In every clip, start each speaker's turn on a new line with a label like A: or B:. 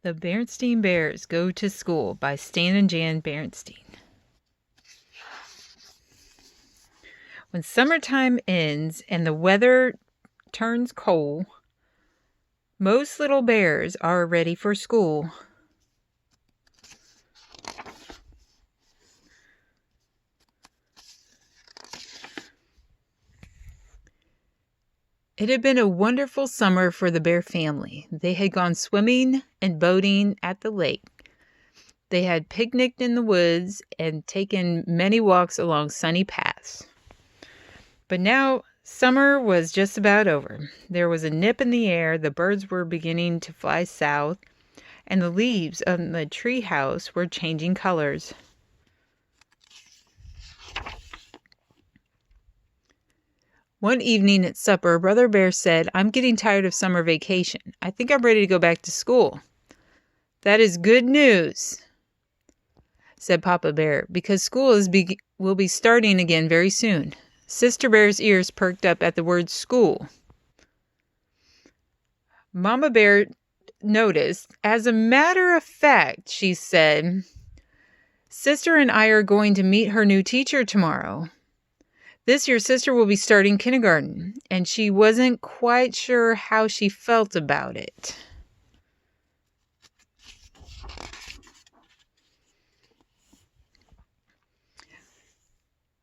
A: The Berenstain Bears Go to School by Stan and Jan Berenstain. When summertime ends and the weather turns cold, most little bears are ready for school. It had been a wonderful summer for the bear family. They had gone swimming and boating at the lake. They had picnicked in the woods and taken many walks along sunny paths. But now summer was just about over. There was a nip in the air, the birds were beginning to fly south, and the leaves on the tree house were changing colors. One evening at supper, Brother Bear said, "I'm getting tired of summer vacation. I think I'm ready to go back to school." "That is good news," said Papa Bear, "because school will be starting again very soon." Sister Bear's ears perked up at the word school. Mama Bear noticed. "As a matter of fact," she said, "Sister and I are going to meet her new teacher tomorrow. This year, Sister will be starting kindergarten, and she wasn't quite sure how she felt about it."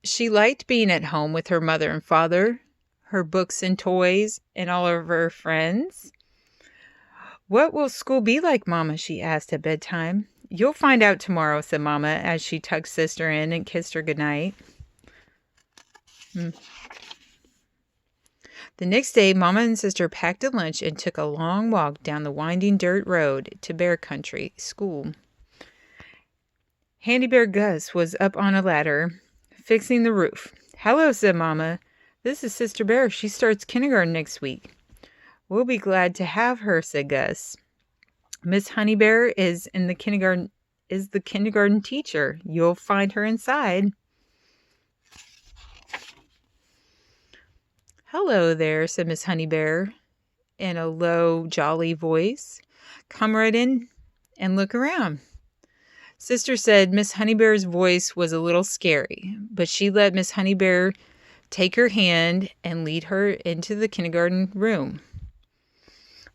A: She liked being at home with her mother and father, her books and toys, and all of her friends. "What will school be like, Mama?" she asked at bedtime. "You'll find out tomorrow," said Mama as she tucked Sister in and kissed her goodnight. The next day, Mama and Sister packed a lunch and took a long walk down the winding dirt road to Bear Country School. Handy Bear Gus was up on a ladder, fixing the roof. "Hello," said Mama. "This is Sister Bear. She starts kindergarten next week." "We'll be glad to have her," said Gus. "Miss Honey Bear is the kindergarten teacher. You'll find her inside." "Hello there," said Miss Honey Bear in a low, jolly voice. "Come right in and look around." Sister said Miss Honey Bear's voice was a little scary, but she let Miss Honey Bear take her hand and lead her into the kindergarten room.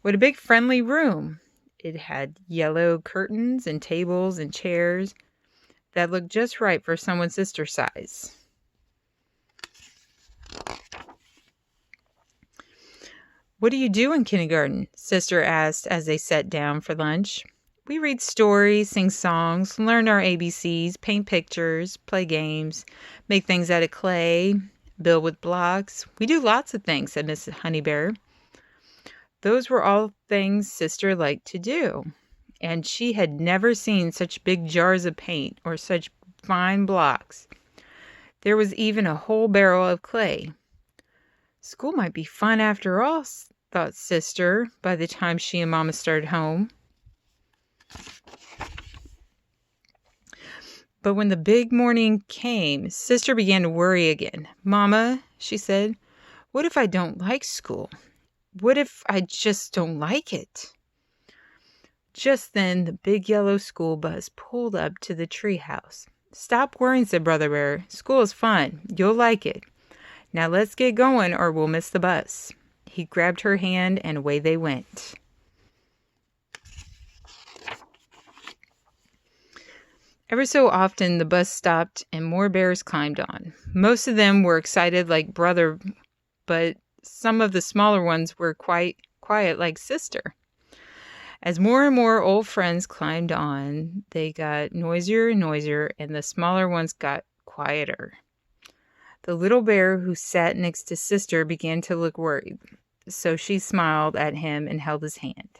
A: What a big, friendly room! It had yellow curtains and tables and chairs that looked just right for someone Sister's size. "What do you do in kindergarten?" Sister asked as they sat down for lunch. "We read stories, sing songs, learn our ABCs, paint pictures, play games, make things out of clay, build with blocks. We do lots of things," said Miss Honey Bear. Those were all things Sister liked to do, and she had never seen such big jars of paint or such fine blocks. There was even a whole barrel of clay. School might be fun after all, thought Sister, by the time she and Mama started home. But when the big morning came, Sister began to worry again. "Mama," she said, "what if I don't like school? What if I just don't like it?" Just then, the big yellow school bus pulled up to the tree house. "Stop worrying," said Brother Bear. "School is fun. You'll like it. Now let's get going or we'll miss the bus." He grabbed her hand and away they went. Ever so often the bus stopped and more bears climbed on. Most of them were excited like Brother, but some of the smaller ones were quite quiet like Sister. As more and more old friends climbed on, they got noisier and noisier, and the smaller ones got quieter. The little bear who sat next to Sister began to look worried, so she smiled at him and held his hand.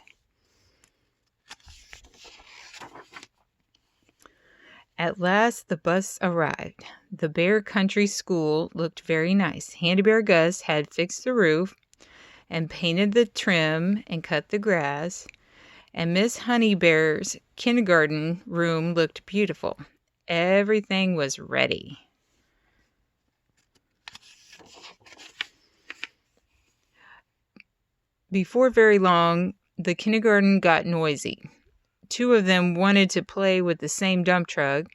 A: At last the bus arrived. The Bear Country School looked very nice. Handy Bear Gus had fixed the roof and painted the trim and cut the grass, and Miss Honey Bear's kindergarten room looked beautiful. Everything was ready. Before very long, the kindergarten got noisy. 2 of them wanted to play with the same dump truck.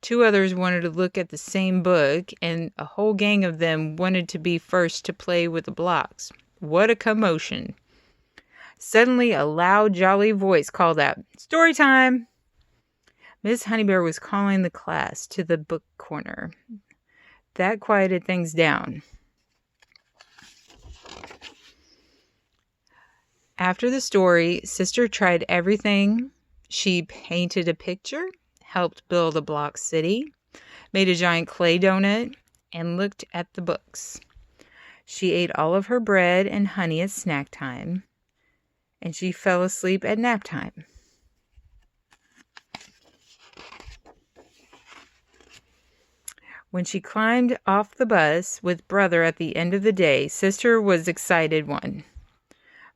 A: 2 others wanted to look at the same book, and a whole gang of them wanted to be first to play with the blocks. What a commotion. Suddenly, a loud, jolly voice called out, "Story time!" Miss Honeybear was calling the class to the book corner. That quieted things down. After the story, Sister tried everything. She painted a picture, helped build a block city, made a giant clay donut, and looked at the books. She ate all of her bread and honey at snack time, and she fell asleep at nap time. When she climbed off the bus with Brother at the end of the day, Sister was excited one.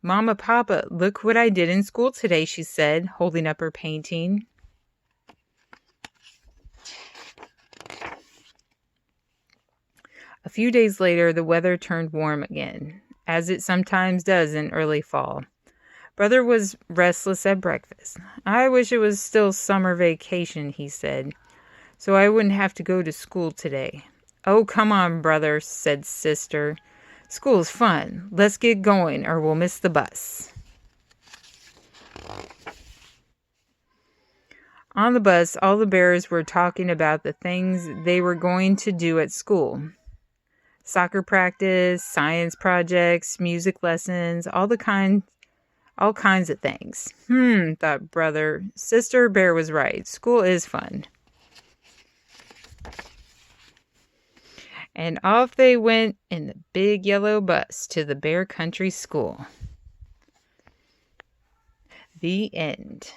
A: "Mama, Papa, look what I did in school today," she said, holding up her painting. A few days later, the weather turned warm again, as it sometimes does in early fall. Brother was restless at breakfast. "I wish it was still summer vacation," he said, "so I wouldn't have to go to school today." "Oh, come on, Brother," said Sister. "School's fun. Let's get going or we'll miss the bus." On the bus, all the bears were talking about the things they were going to do at school. Soccer practice, science projects, music lessons, all kinds of things. Thought Brother. Sister Bear was right. School is fun. And off they went in the big yellow bus to the Bear Country School. The end.